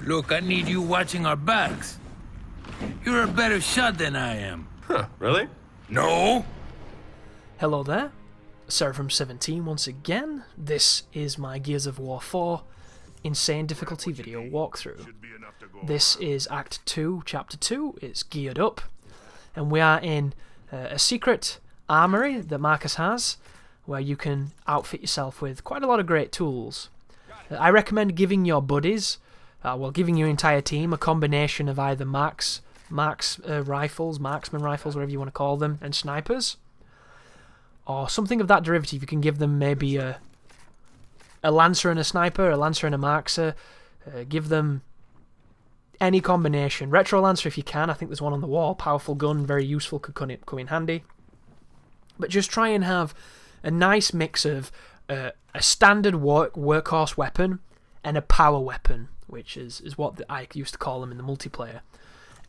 Look, I need you watching our backs. You're a better shot than I am. Huh, really? No? Hello there, Seraphim17 once again. This is my Gears of War 4 Insane Difficulty video walkthrough. This is Act 2, Chapter 2, it's geared up, and we are in a secret armory that Marcus has, where you can outfit yourself with quite a lot of great tools. I recommend giving your buddies, giving your entire team, a combination of either marksman rifles, whatever you want to call them, and snipers, or something of that derivative. You can give them maybe a lancer and a sniper, a lancer and a markser. Give them any combination. Retro lancer if you can. I think there's one on the wall. Powerful gun, very useful, could come in handy. But just try and have a nice mix of a standard workhorse weapon and a power weapon, which is what I used to call them in the multiplayer.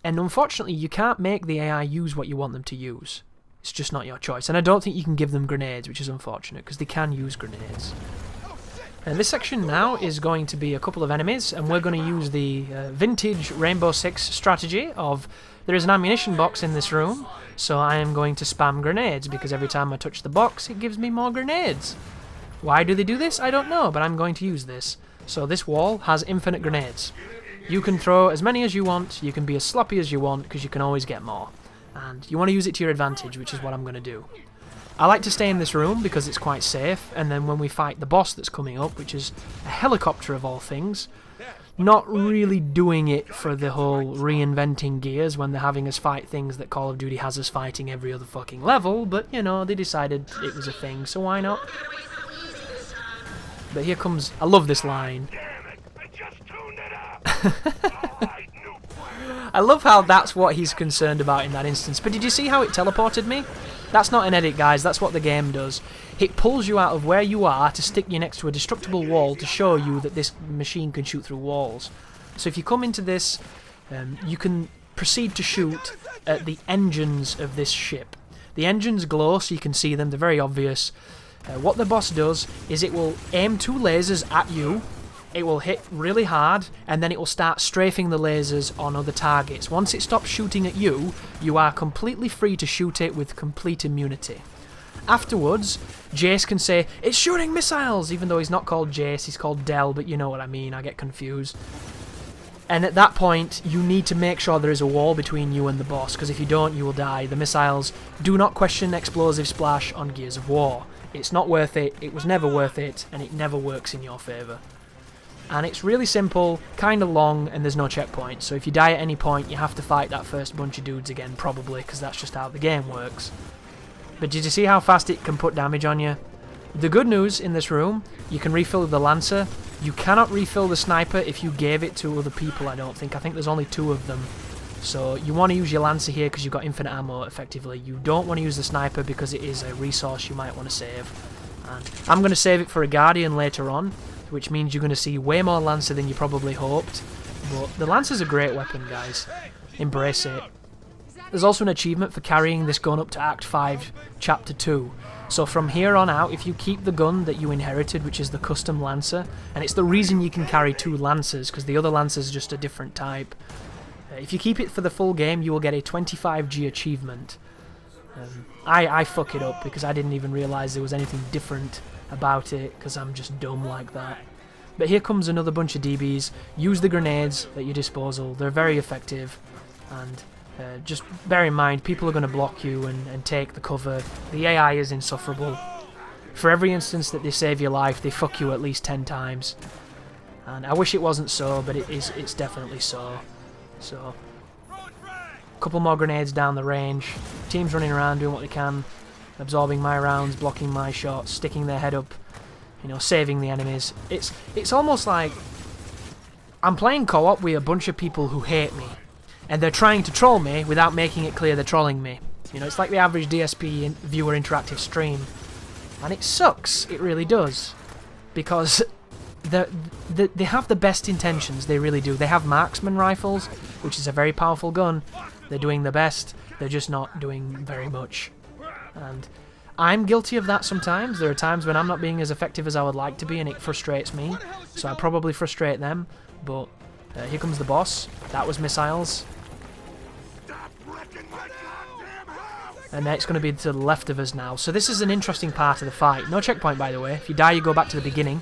And unfortunately, you can't make the AI use what you want them to use. It's just not your choice. And I don't think you can give them grenades, which is unfortunate, because they can use grenades. And this section now is going to be a couple of enemies, and we're going to use the vintage Rainbow Six strategy of there is an ammunition box in this room, so I am going to spam grenades, because every time I touch the box, it gives me more grenades. Why do they do this? I don't know, but I'm going to use this. So this wall has infinite grenades. You can throw as many as you want, you can be as sloppy as you want, because you can always get more. And you want to use it to your advantage, which is what I'm going to do. I like to stay in this room because it's quite safe, and then when we fight the boss that's coming up, which is a helicopter of all things, not really doing it for the whole reinventing Gears when they're having us fight things that Call of Duty has us fighting every other fucking level, but you know, they decided it was a thing, so why not? But here comes, I love this line. I love how that's what he's concerned about in that instance. But did you see how it teleported me? That's not an edit, guys, that's what the game does. It pulls you out of where you are to stick you next to a destructible wall to show you that this machine can shoot through walls. So if you come into this, you can proceed to shoot at the engines of this ship. The engines glow so you can see them, they're very obvious. What the boss does is it will aim two lasers at you, it will hit really hard, and then it will start strafing the lasers on other targets. Once it stops shooting at you, you are completely free to shoot it with complete immunity. Afterwards, Jace can say, "It's shooting missiles!" even though he's not called Jace, he's called Del, but you know what I mean, I get confused. And at that point, you need to make sure there is a wall between you and the boss, because if you don't, you will die. The missiles do not question explosive splash on Gears of War. It's not worth it, it was never worth it, and it never works in your favour. And it's really simple, kind of long, and there's no checkpoint, so if you die at any point, you have to fight that first bunch of dudes again, probably, because that's just how the game works. But did you see how fast it can put damage on you? The good news in this room, you can refill the Lancer. You cannot refill the Sniper if you gave it to other people, I don't think. I think there's only 2 of them. So you want to use your Lancer here because you've got infinite ammo, effectively. You don't want to use the Sniper because it is a resource you might want to save. And I'm going to save it for a Guardian later on, which means you're going to see way more Lancer than you probably hoped. But the Lancer's a great weapon, guys. Embrace it. There's also an achievement for carrying this gun up to Act 5, Chapter 2. So from here on out, if you keep the gun that you inherited, which is the custom Lancer, and it's the reason you can carry 2 Lancers, because the other Lancer's just a different type. If you keep it for the full game, you will get a 25G achievement. I fuck it up because I didn't even realise there was anything different about it, because I'm just dumb like that. But here comes another bunch of DBs. Use the grenades at your disposal, they're very effective, and just bear in mind, people are going to block you and take the cover. The AI is insufferable. For every instance that they save your life, they fuck you at least 10 times. And I wish it wasn't so, but it's definitely so. So, a couple more grenades down the range. Team's running around doing what they can, absorbing my rounds, blocking my shots, sticking their head up, you know, saving the enemies. It's almost like I'm playing co-op with a bunch of people who hate me, and they're trying to troll me without making it clear they're trolling me. You know, it's like the average DSP viewer interactive stream, and it sucks. It really does, because they have the best intentions. They really do. They have marksman rifles, which is a very powerful gun. They're doing the best. They're just not doing very much. And I'm guilty of that sometimes. There are times when I'm not being as effective as I would like to be, and it frustrates me. So I probably frustrate them. But Here comes the boss. That was missiles. And it's going to be to the left of us now. So this is an interesting part of the fight. No checkpoint, by the way. If you die, you go back to the beginning.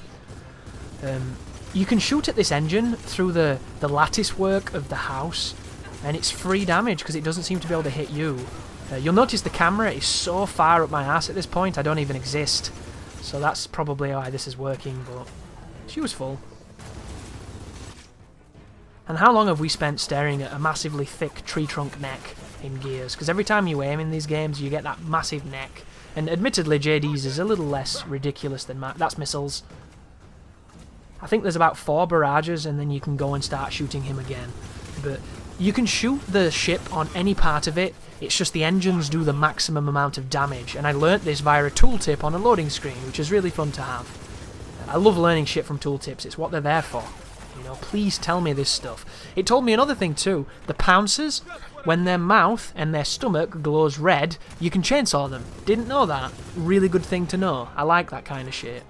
You can shoot at this engine through the lattice work of the house, and it's free damage because it doesn't seem to be able to hit you. You'll notice the camera is so far up my ass at this point, I don't even exist. So that's probably why this is working, but it's useful. And how long have we spent staring at a massively thick tree trunk neck in Gears? Because every time you aim in these games, you get that massive neck. And admittedly, JD's is a little less ridiculous than that's missiles. I think there's about 4 barrages, and then you can go and start shooting him again. But you can shoot the ship on any part of it, it's just the engines do the maximum amount of damage, and I learnt this via a tooltip on a loading screen, which is really fun to have. I love learning shit from tooltips, it's what they're there for. You know, please tell me this stuff. It told me another thing too, the pouncers, when their mouth and their stomach glows red, you can chainsaw them. Didn't know that. Really good thing to know. I like that kind of shit.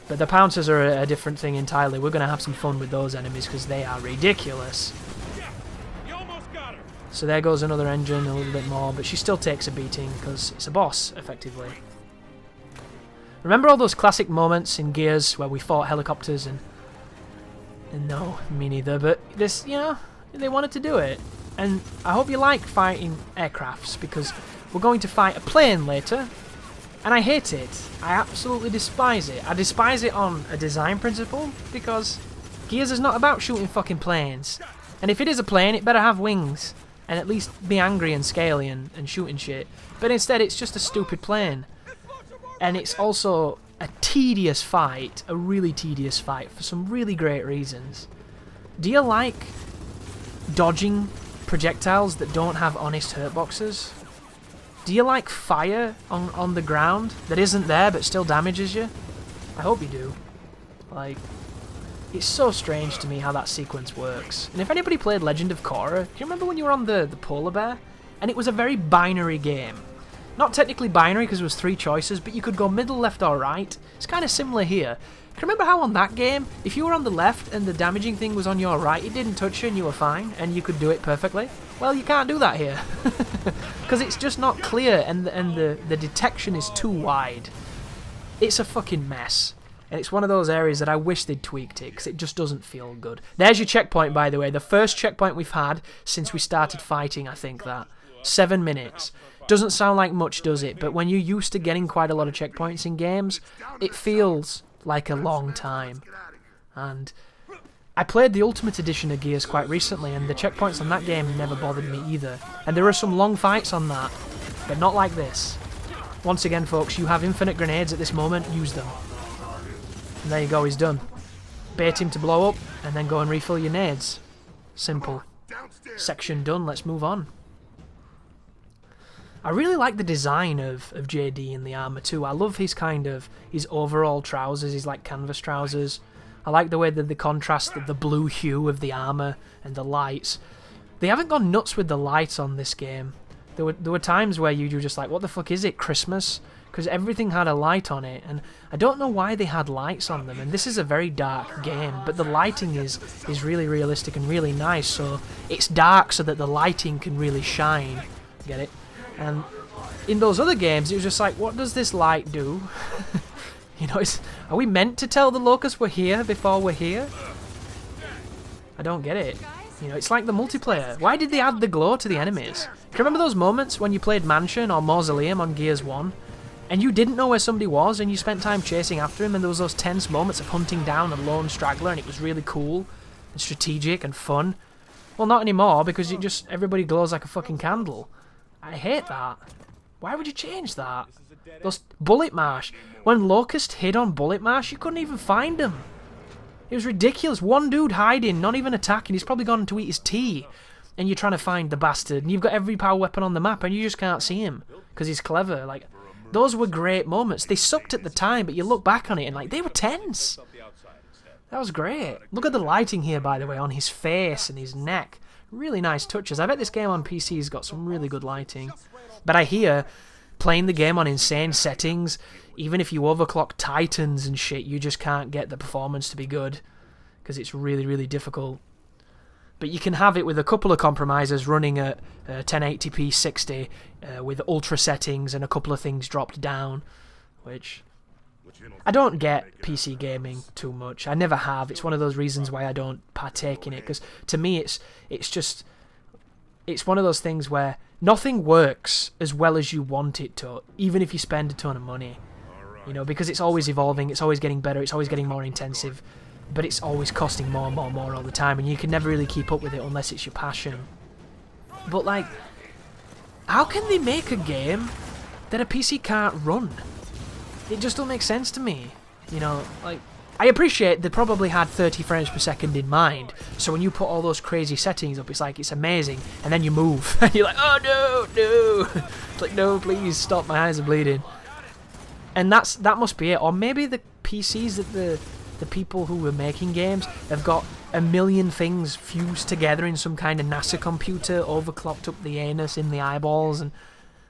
But the pouncers are a different thing entirely. We're going to have some fun with those enemies because they are ridiculous. So there goes another engine, a little bit more, but she still takes a beating because it's a boss, effectively. Remember all those classic moments in Gears where we fought helicopters and no, me neither, but this, you know, they wanted to do it. And I hope you like fighting aircrafts because we're going to fight a plane later. And I hate it. I absolutely despise it. I despise it on a design principle because Gears is not about shooting fucking planes. And if it is a plane, it better have wings and at least be angry and scaly and shooting shit. But instead, it's just a stupid plane. And it's also a tedious fight, a really tedious fight for some really great reasons. Do you like dodging projectiles that don't have honest hurtboxes? Do you like fire on the ground that isn't there but still damages you? I hope you do. Like, it's so strange to me how that sequence works. And if anybody played Legend of Korra, do you remember when you were on the polar bear? And it was a very binary game. Not technically binary because it was 3 choices, but you could go middle, left or right. It's kind of similar here. Can you remember how on that game, if you were on the left and the damaging thing was on your right, it didn't touch you and you were fine, and you could do it perfectly? Well, you can't do that here. Because it's just not clear and the detection is too wide. It's a fucking mess. And it's one of those areas that I wish they'd tweaked it, because it just doesn't feel good. There's your checkpoint, by the way. The first checkpoint we've had since we started fighting, I think that. 7 minutes. Doesn't sound like much, does it? But when you're used to getting quite a lot of checkpoints in games, it feels like a long time. And I played the Ultimate Edition of Gears quite recently, and the checkpoints on that game never bothered me either. And there are some long fights on that, but not like this. Once again, folks, you have infinite grenades at this moment, use them. And there you go, he's done. Bait him to blow up, and then go and refill your nades. Simple. Section done, let's move on. I really like the design of JD in the armour too. I love his his overall trousers, his like canvas trousers. I like the way that they contrast the blue hue of the armour and the lights. They haven't gone nuts with the lights on this game. There were times where you were just like, what the fuck is it, Christmas? Because everything had a light on it, and I don't know why they had lights on them. And this is a very dark game, but the lighting is really realistic and really nice, so it's dark so that the lighting can really shine. Get it? And in those other games, it was just like, what does this light do? You know, are we meant to tell the locusts we're here before we're here? I don't get it. You know, it's like the multiplayer. Why did they add the glow to the enemies? Can you remember those moments when you played Mansion or Mausoleum on Gears 1? And you didn't know where somebody was and you spent time chasing after him, and there was those tense moments of hunting down a lone straggler, and it was really cool and strategic and fun. Well, not anymore, because everybody glows like a fucking candle. I hate that. Why would you change that? Those Bullet Marsh. When Locust hid on Bullet Marsh, you couldn't even find him. It was ridiculous. One dude hiding, not even attacking. He's probably gone to eat his tea. And you're trying to find the bastard. And you've got every power weapon on the map and you just can't see him. Because he's clever. Like, those were great moments. They sucked at the time, but you look back on it and like, they were tense. That was great. Look at the lighting here, by the way, on his face and his neck. Really nice touches. I bet this game on PC's got some really good lighting. But I hear playing the game on insane settings, even if you overclock Titans and shit, you just can't get the performance to be good. because it's really, really difficult. But you can have it with a couple of compromises running at 1080p 60 with ultra settings and a couple of things dropped down, which I don't get PC gaming too much. I never have. It's one of those reasons why I don't partake in it, because to me it's one of those things where nothing works as well as you want it to, even if you spend a ton of money. You know, because it's always evolving, it's always getting better, it's always getting more intensive, but it's always costing more and more and more all the time, and you can never really keep up with it unless it's your passion. But, like, how can they make a game that a PC can't run? It just don't make sense to me. You know, like, I appreciate they probably had 30 frames per second in mind, so when you put all those crazy settings up, it's like, it's amazing, and then you move, and you're like, oh no! It's like, no, please, stop, my eyes are bleeding. And that must be it. Or maybe the PCs that the people who were making games have got a million things fused together in some kind of NASA computer, overclocked up the anus in the eyeballs, and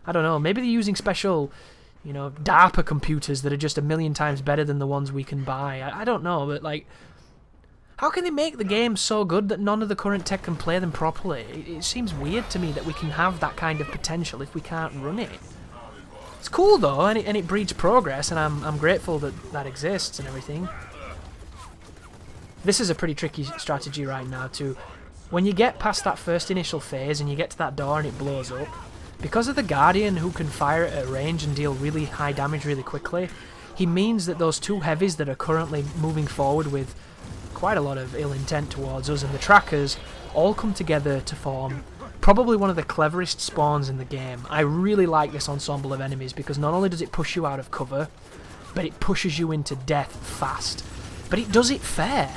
I don't know, maybe they're using special, you know, DARPA computers that are just a million times better than the ones we can buy. I don't know, but like, how can they make the games so good that none of the current tech can play them properly? It seems weird to me that we can have that kind of potential if we can't run it. It's cool though, and it breeds progress, and I'm grateful that that exists and everything. This is a pretty tricky strategy right now too. When you get past that first initial phase and you get to that door and it blows up, because of the Guardian who can fire it at range and deal really high damage really quickly, he means that those two heavies that are currently moving forward with quite a lot of ill intent towards us and the trackers all come together to form probably one of the cleverest spawns in the game. I really like this ensemble of enemies because not only does it push you out of cover, but it pushes you into death fast. But it does it fair.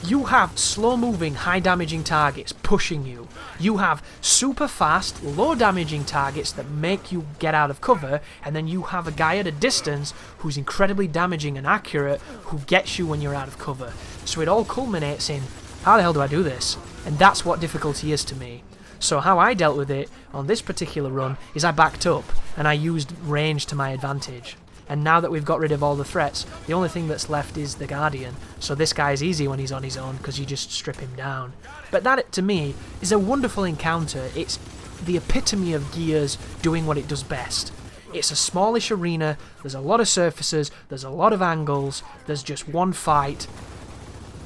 You have slow-moving, high-damaging targets pushing you. You have super fast, low-damaging targets that make you get out of cover, and then you have a guy at a distance who's incredibly damaging and accurate who gets you when you're out of cover. So it all culminates in, how the hell do I do this? And that's what difficulty is to me. So how I dealt with it on this particular run is I backed up, and I used range to my advantage. And now that we've got rid of all the threats, the only thing that's left is the Guardian. So this guy's easy when he's on his own because you just strip him down. But that, to me, is a wonderful encounter. It's the epitome of Gears doing what it does best. It's a smallish arena, there's a lot of surfaces, there's a lot of angles, there's just one fight.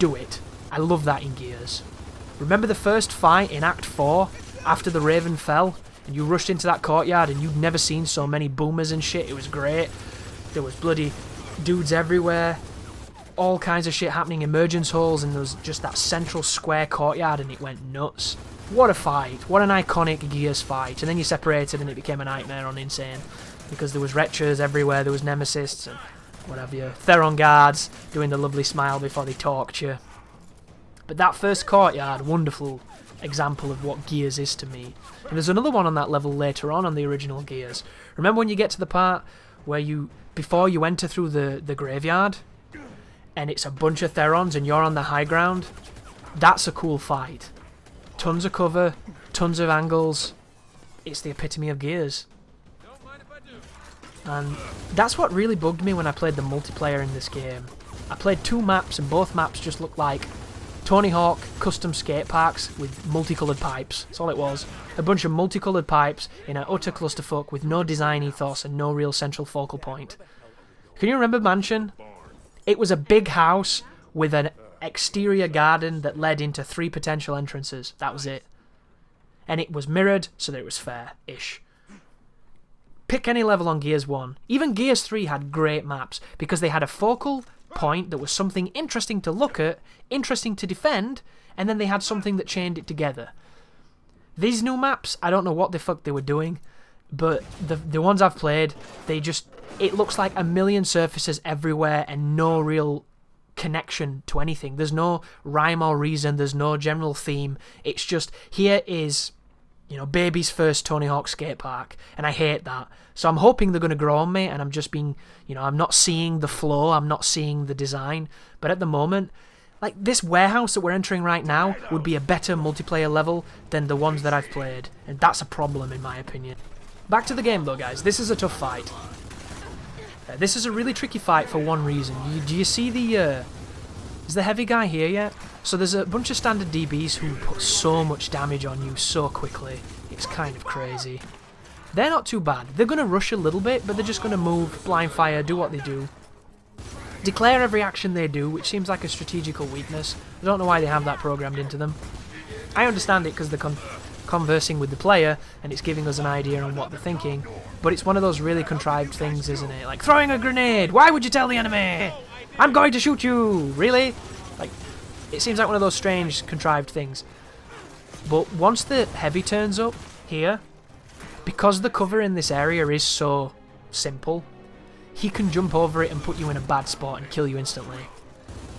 Do it. I love that in Gears. Remember the first fight in Act 4, after the Raven fell, and you rushed into that courtyard and you'd never seen so many boomers and shit, it was great. There was bloody dudes everywhere, all kinds of shit happening, emergence holes, and there was just that central square courtyard and it went nuts. What a fight, what an iconic Gears fight. And then you separated and it became a nightmare on Insane, because there was Retchers everywhere, there was Nemesis and what have you, Theron guards doing the lovely smile before they talked you. But that first courtyard, wonderful example of what Gears is to me. And there's another one on that level later on the original Gears. Remember when you get to the part where before you enter through the graveyard, and it's a bunch of Therons and you're on the high ground? That's a cool fight. Tons of cover, tons of angles. It's the epitome of Gears. And that's what really bugged me when I played the multiplayer in this game. I played 2 maps and both maps just looked like Tony Hawk custom skate parks with multicoloured pipes. That's all it was. A bunch of multicoloured pipes in an utter clusterfuck with no design ethos and no real central focal point. Can you remember Mansion? It was a big house with an exterior garden that led into 3 potential entrances. That was it. And it was mirrored so that it was fair-ish. Pick any level on Gears 1. Even Gears 3 had great maps because they had a focal point that was something interesting to look at, interesting to defend, and then they had something that chained it together. These new maps, I don't know what the fuck they were doing, but the ones I've played, it looks like a million surfaces everywhere and no real connection to anything. There's no rhyme or reason, there's no general theme. It's just, here is, baby's first Tony Hawk skate park, and I hate that. So I'm hoping they're going to grow on me, and I'm just being, I'm not seeing the flow, I'm not seeing the design. But at the moment, like, this warehouse that we're entering right now would be a better multiplayer level than the ones that I've played, and that's a problem in my opinion. Back to the game though, guys. This is a tough fight. This is a really tricky fight for one reason. Do you see the Is the heavy guy here yet? So there's a bunch of standard DBs who put so much damage on you so quickly. It's kind of crazy. They're not too bad. They're going to rush a little bit, but they're just going to move, blind fire, do what they do. Declare every action they do, which seems like a strategical weakness. I don't know why they have that programmed into them. I understand it because they're conversing with the player, and it's giving us an idea on what they're thinking, but it's one of those really contrived things, isn't it? Like throwing a grenade! Why would you tell the enemy? I'm going to shoot you! Really? Like, it seems like one of those strange, contrived things. But once the heavy turns up here, because the cover in this area is so simple, he can jump over it and put you in a bad spot and kill you instantly.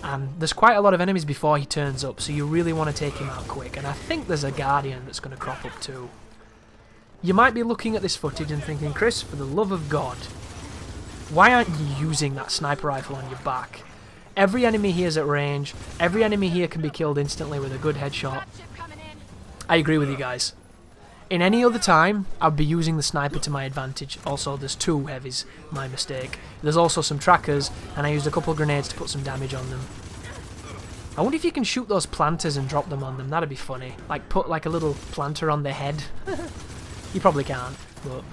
And there's quite a lot of enemies before he turns up, so you really want to take him out quick. And I think there's a Guardian that's going to crop up too. You might be looking at this footage and thinking, Chris, for the love of God, why aren't you using that sniper rifle on your back? Every enemy here is at range. Every enemy here can be killed instantly with a good headshot. I agree with you guys. In any other time, I'd be using the sniper to my advantage. Also, there's 2 heavies, my mistake. There's also some trackers, and I used a couple of grenades to put some damage on them. I wonder if you can shoot those planters and drop them on them. That'd be funny. Like, put like a little planter on their head. You probably can't, but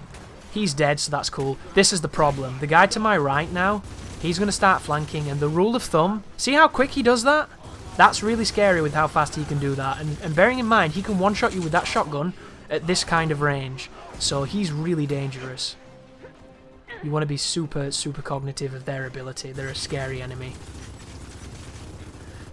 he's dead, so that's cool. This is the problem. The guy to my right now, he's going to start flanking, and the rule of thumb, see how quick he does that? That's really scary with how fast he can do that. And bearing in mind, he can one-shot you with that shotgun at this kind of range, so he's really dangerous. You want to be super, super cognitive of their ability. They're a scary enemy.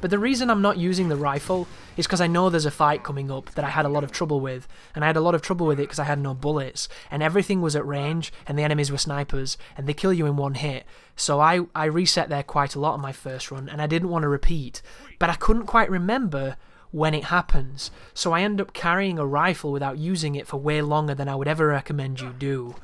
But the reason I'm not using the rifle is because I know there's a fight coming up that I had a lot of trouble with, and I had a lot of trouble with it because I had no bullets, and everything was at range, and the enemies were snipers, and they kill you in one hit. So I reset there quite a lot on my first run, and I didn't want to repeat, but I couldn't quite remember when it happens, so I end up carrying a rifle without using it for way longer than I would ever recommend you do.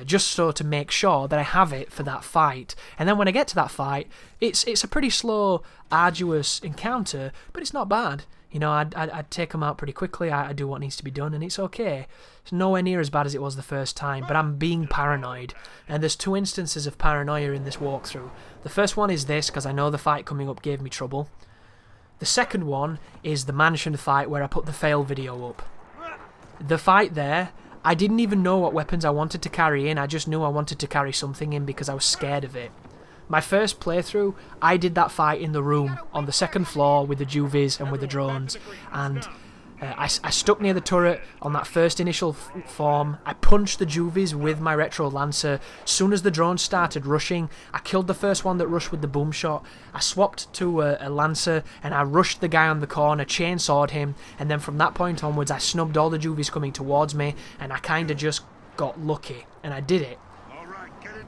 Just so to make sure that I have it for that fight. And then when I get to that fight, it's a pretty slow, arduous encounter, but it's not bad. You know, I'd take them out pretty quickly, I do what needs to be done, and it's okay. It's nowhere near as bad as it was the first time, but I'm being paranoid. And there's 2 instances of paranoia in this walkthrough. The first one is this, because I know the fight coming up gave me trouble. The second one is the mansion fight where I put the fail video up. The fight there, I didn't even know what weapons I wanted to carry in, I just knew I wanted to carry something in because I was scared of it. My first playthrough, I did that fight in the room, on the 2nd floor with the juvies and with the drones, and I stuck near the turret on that first initial form. I punched the juvies with my retro lancer. As soon as the drones started rushing, I killed the first one that rushed with the boom shot. I swapped to a lancer and I rushed the guy on the corner, chainsawed him, and then from that point onwards I snubbed all the juvies coming towards me, and I kind of just got lucky, and I did it.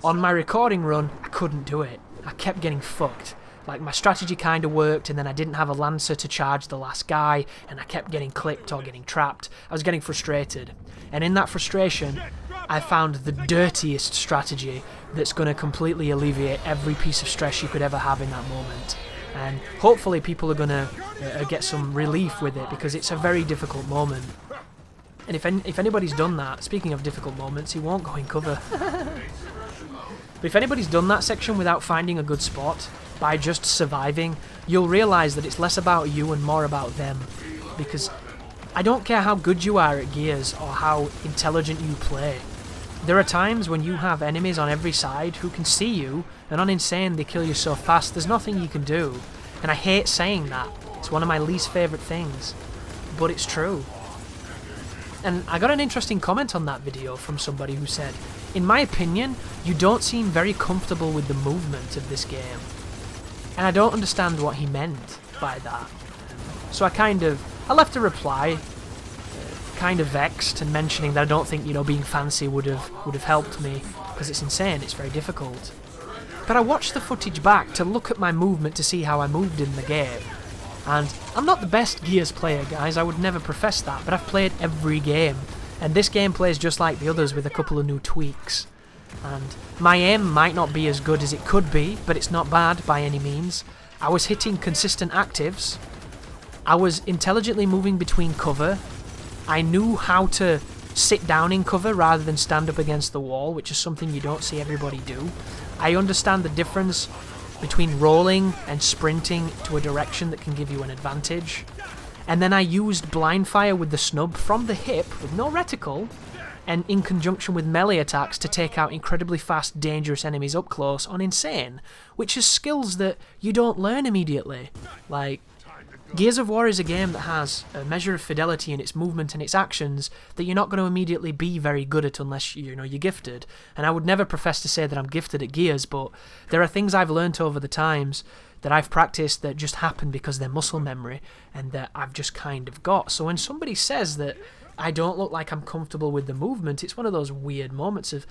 On my recording run, I couldn't do it. I kept getting fucked. Like, my strategy kind of worked, and then I didn't have a lancer to charge the last guy, and I kept getting clipped or getting trapped. I was getting frustrated. And in that frustration, I found the dirtiest strategy that's going to completely alleviate every piece of stress you could ever have in that moment. And hopefully people are going to get some relief with it, because it's a very difficult moment. And if anybody's done that, speaking of difficult moments, he won't go in cover. But if anybody's done that section without finding a good spot, by just surviving, you'll realise that it's less about you and more about them. Because I don't care how good you are at Gears or how intelligent you play. There are times when you have enemies on every side who can see you, and on Insane they kill you so fast there's nothing you can do. And I hate saying that. It's one of my least favourite things. But it's true. And I got an interesting comment on that video from somebody who said, in my opinion, you don't seem very comfortable with the movement of this game. And I don't understand what he meant by that. So I left a reply, kind of vexed, and mentioning that I don't think, being fancy would have helped me, because it's insane, it's very difficult. But I watched the footage back to look at my movement to see how I moved in the game. And I'm not the best Gears player, guys, I would never profess that, but I've played every game. And this game plays just like the others with a couple of new tweaks. And my aim might not be as good as it could be, but it's not bad by any means. I was hitting consistent actives. I was intelligently moving between cover. I knew how to sit down in cover rather than stand up against the wall, which is something you don't see everybody do. I understand the difference between rolling and sprinting to a direction that can give you an advantage. And then I used blind fire with the snub from the hip with no reticle, and in conjunction with melee attacks to take out incredibly fast, dangerous enemies up close on Insane, which is skills that you don't learn immediately. Like, Gears of War is a game that has a measure of fidelity in its movement and its actions that you're not going to immediately be very good at unless you're gifted. And I would never profess to say that I'm gifted at Gears, but there are things I've learnt over the times that I've practiced that just happen because they're muscle memory and that I've just kind of got. So when somebody says that I don't look like I'm comfortable with the movement, it's one of those weird moments of,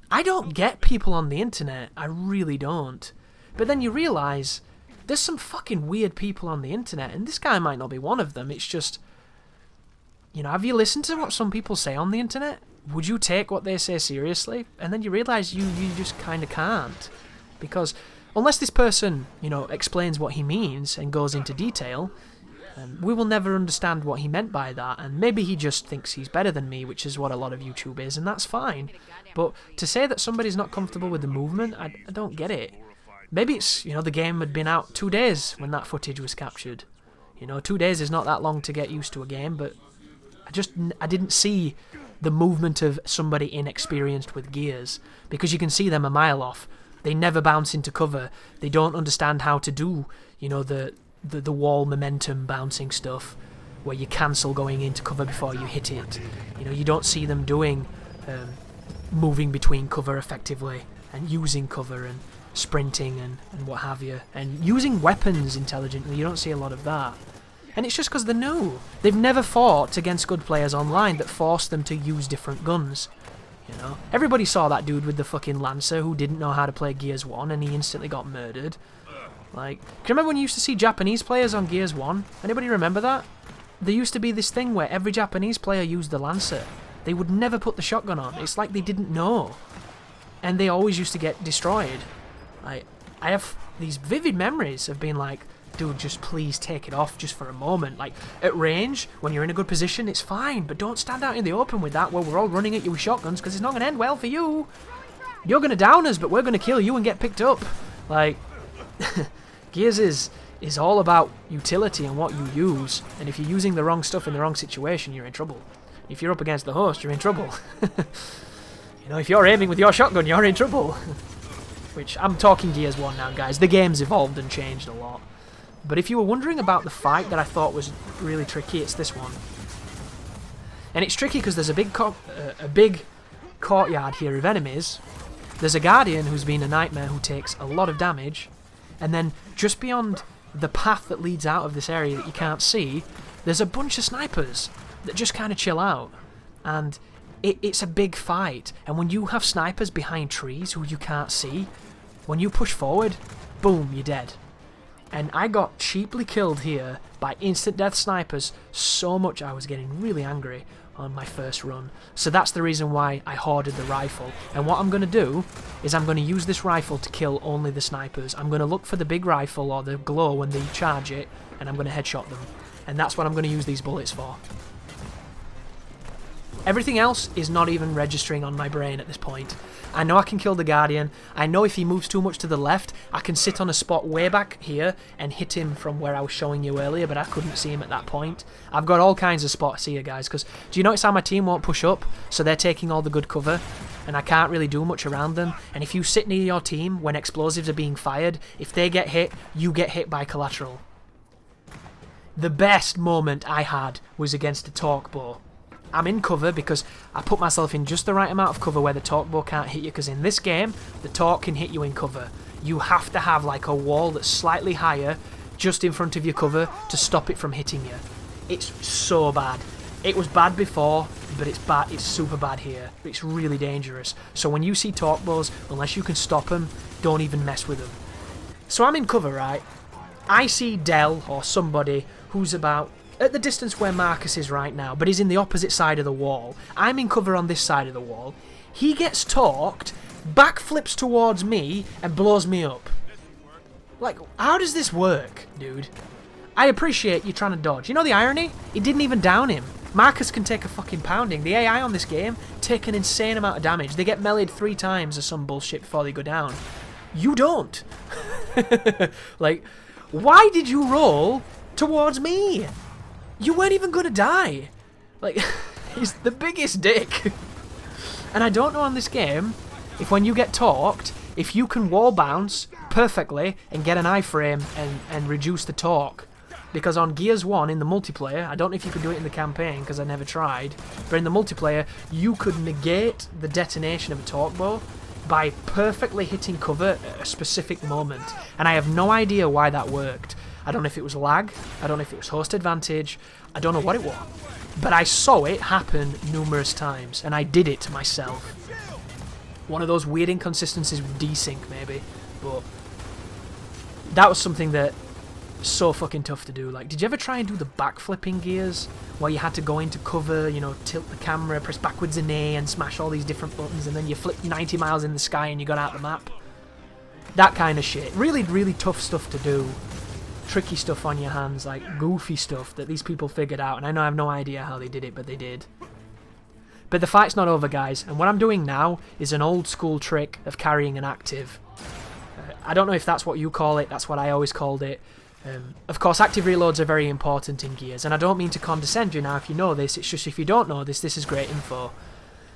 I don't get people on the internet, I really don't. But then you realise there's some fucking weird people on the internet, and this guy might not be one of them. It's just, have you listened to what some people say on the internet? Would you take what they say seriously? And then you realise you just kind of can't. Because unless this person, explains what he means and goes into detail, we will never understand what he meant by that. And maybe he just thinks he's better than me, which is what a lot of YouTube is, and that's fine. But to say that somebody's not comfortable with the movement, I don't get it. Maybe it's, the game had been out 2 days when that footage was captured. 2 days is not that long to get used to a game, but I didn't see the movement of somebody inexperienced with Gears, because you can see them a mile off. They never bounce into cover. They don't understand how to do, the wall momentum bouncing stuff, where you cancel going into cover before you hit it. You don't see them doing moving between cover effectively and using cover and sprinting and what have you, and using weapons intelligently. You don't see a lot of that. And it's just because they're new. They've never fought against good players online that forced them to use different guns. Everybody saw that dude with the fucking Lancer who didn't know how to play Gears 1 and he instantly got murdered. Like, can you remember when you used to see Japanese players on Gears 1? Anybody remember that? There used to be this thing where every Japanese player used the Lancer. They would never put the shotgun on. It's like they didn't know. And they always used to get destroyed. I have these vivid memories of being like, dude, just please take it off just for a moment. Like, at range, when you're in a good position, it's fine, but don't stand out in the open with that where we're all running at you with shotguns, because it's not going to end well for you. You're going to down us, but we're going to kill you and get picked up. Like, Gears is all about utility and what you use, and if you're using the wrong stuff in the wrong situation, you're in trouble. If you're up against the host, you're in trouble. If you're aiming with your shotgun, you're in trouble. Which, I'm talking Gears 1 now, guys. The game's evolved and changed a lot. But if you were wondering about the fight that I thought was really tricky, it's this one. And it's tricky because there's a big courtyard here of enemies. There's a Guardian who's been a nightmare who takes a lot of damage. And then just beyond the path that leads out of this area that you can't see, there's a bunch of snipers that just kind of chill out. And it's a big fight. And when you have snipers behind trees who you can't see, when you push forward, boom, you're dead. And I got cheaply killed here by instant death snipers so much I was getting really angry on my first run. So that's the reason why I hoarded the rifle. And what I'm going to do is I'm going to use this rifle to kill only the snipers. I'm going to look for the big rifle or the glow when they charge it, and I'm going to headshot them. And that's what I'm going to use these bullets for. Everything else is not even registering on my brain at this point. I know I can kill the Guardian. I know if he moves too much to the left, I can sit on a spot way back here and hit him from where I was showing you earlier, but I couldn't see him at that point. I've got all kinds of spots here, guys, because do you notice how my team won't push up? So they're taking all the good cover, and I can't really do much around them. And if you sit near your team when explosives are being fired, if they get hit, you get hit by collateral. The best moment I had was against a torque bow. I'm in cover because I put myself in just the right amount of cover where the torque bow can't hit you, because in this game, the torque can hit you in cover. You have to have like a wall that's slightly higher just in front of your cover to stop it from hitting you. It's so bad. It was bad before, but it's bad. It's super bad here. It's really dangerous. So when you see torque bows, unless you can stop them, don't even mess with them. So I'm in cover, right? I see Dell or somebody who's about at the distance where Marcus is right now, but he's in the opposite side of the wall. I'm in cover on this side of the wall. He gets torqued, backflips towards me, and blows me up. Like, how does this work, dude? I appreciate you trying to dodge. You know the irony? It didn't even down him. Marcus can take a fucking pounding. The AI on this game take an insane amount of damage. They get meleeed 3 times or some bullshit before they go down. You don't. Like, why did you roll towards me? You weren't even gonna die. Like, he's the biggest dick. And I don't know on this game if when you get torqued, if you can wall bounce perfectly and get an iframe and reduce the torque. Because on Gears 1 in the multiplayer, I don't know if you could do it in the campaign because I never tried, but in the multiplayer, you could negate the detonation of a torque bow by perfectly hitting cover at a specific moment. And I have no idea why that worked. I don't know if it was lag, I don't know if it was host advantage, I don't know what it was. But I saw it happen numerous times, and I did it myself. One of those weird inconsistencies with desync, maybe, but that was something that so fucking tough to do. Like, did you ever try and do the backflipping Gears where you had to go into cover, you know, tilt the camera, press backwards and A and smash all these different buttons and then you flip 90 miles in the sky and you got out the map? That kind of shit. Really, really tough stuff to do. Tricky stuff on your hands, like goofy stuff that these people figured out, and I know I have no idea how they did it, but they did. But the fight's not over, guys, and what I'm doing now is an old school trick of carrying an active. I don't know if that's what you call it, that's what I always called it. Of course, active reloads are very important in Gears, and I don't mean to condescend you now if you know this, it's just if you don't know this, this is great info.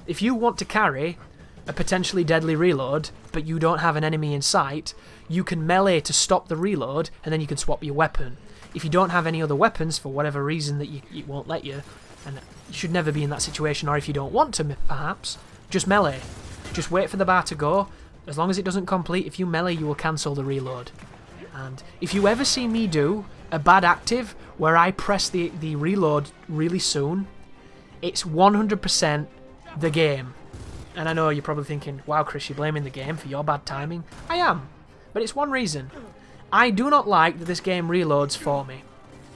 If you want to carry a potentially deadly reload, but you don't have an enemy in sight, you can melee to stop the reload, and then you can swap your weapon. If you don't have any other weapons, for whatever reason that it won't let you, and you should never be in that situation, or if you don't want to, perhaps, just melee. Just wait for the bar to go. As long as it doesn't complete, if you melee, you will cancel the reload. And if you ever see me do a bad active where I press the reload really soon, it's 100% the game. And I know you're probably thinking, wow, Chris, you're blaming the game for your bad timing. I am. But it's one reason. I do not like that this game reloads for me.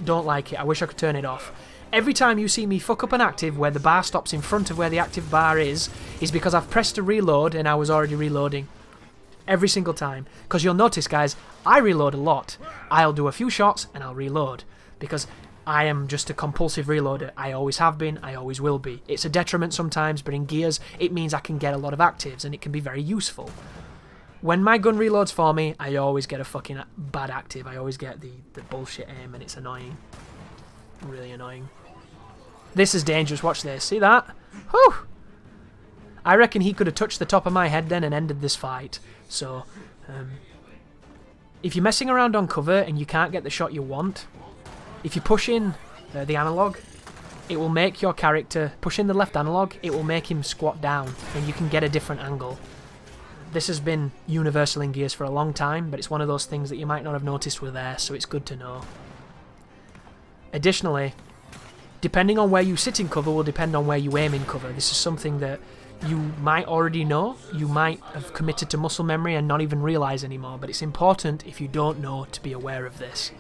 Don't like it. I wish I could turn it off. Every time you see me fuck up an active where the bar stops in front of where the active bar is because I've pressed a reload and I was already reloading. Every single time. Because you'll notice, guys, I reload a lot. I'll do a few shots and I'll reload. Because I am just a compulsive reloader. I always have been, I always will be. It's a detriment sometimes, but in Gears, it means I can get a lot of actives and it can be very useful. When my gun reloads for me, I always get a fucking bad active. I always get the bullshit aim and it's annoying. Really annoying. This is dangerous, watch this. See that? Whew! I reckon he could have touched the top of my head then and ended this fight. So, if you're messing around on cover and you can't get the shot you want, if you push in the analog, it will make your character, push in the left analog, it will make him squat down and you can get a different angle. This has been universal in Gears for a long time, but it's one of those things that you might not have noticed were there, so it's good to know. Additionally, depending on where you sit in cover will depend on where you aim in cover. This is something that you might already know, you might have committed to muscle memory and not even realise anymore, but it's important if you don't know to be aware of this.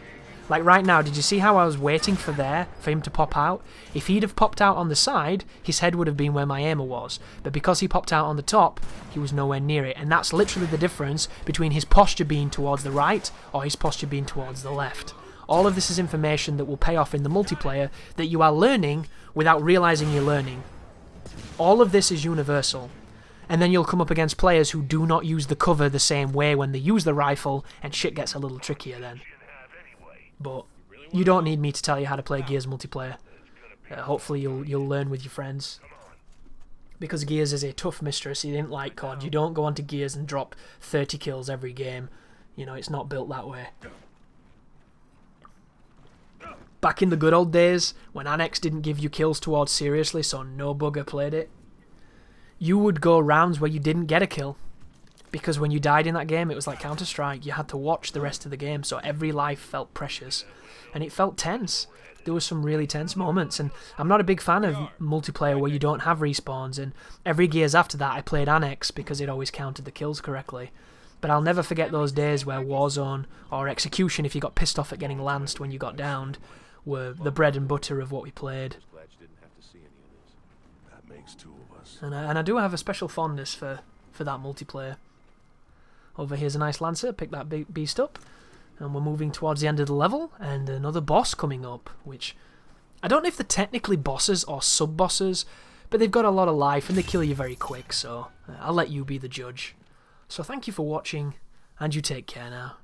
Like right now, did you see how I was waiting for him to pop out? If he'd have popped out on the side, his head would have been where my aimer was, but because he popped out on the top, he was nowhere near it, and that's literally the difference between his posture being towards the right or his posture being towards the left. All of this is information that will pay off in the multiplayer that you are learning without realising you're learning. All of this is universal. And then you'll come up against players who do not use the cover the same way when they use the rifle, and shit gets a little trickier then. But you don't need me to tell you how to play Gears multiplayer. Hopefully you'll learn with your friends. Because Gears is a tough mistress, you didn't like COD. You don't go onto Gears and drop 30 kills every game. You know, it's not built that way. Back in the good old days, when Annex didn't give you kills towards seriously, so no bugger played it, you would go rounds where you didn't get a kill. Because when you died in that game, it was like Counter-Strike. You had to watch the rest of the game, so every life felt precious. And it felt tense. There were some really tense moments, and I'm not a big fan of multiplayer where you don't have respawns, and every Gears after that I played Annex because it always counted the kills correctly. But I'll never forget those days where Warzone or Execution, if you got pissed off at getting lanced when you got downed, were the bread and butter of what we played. And I do have a special fondness for that multiplayer. Over here's a nice Lancer, pick that beast up. And we're moving towards the end of the level, and another boss coming up, which I don't know if they're technically bosses or sub-bosses, but they've got a lot of life and they kill you very quick, so I'll let you be the judge. So thank you for watching, And you take care now.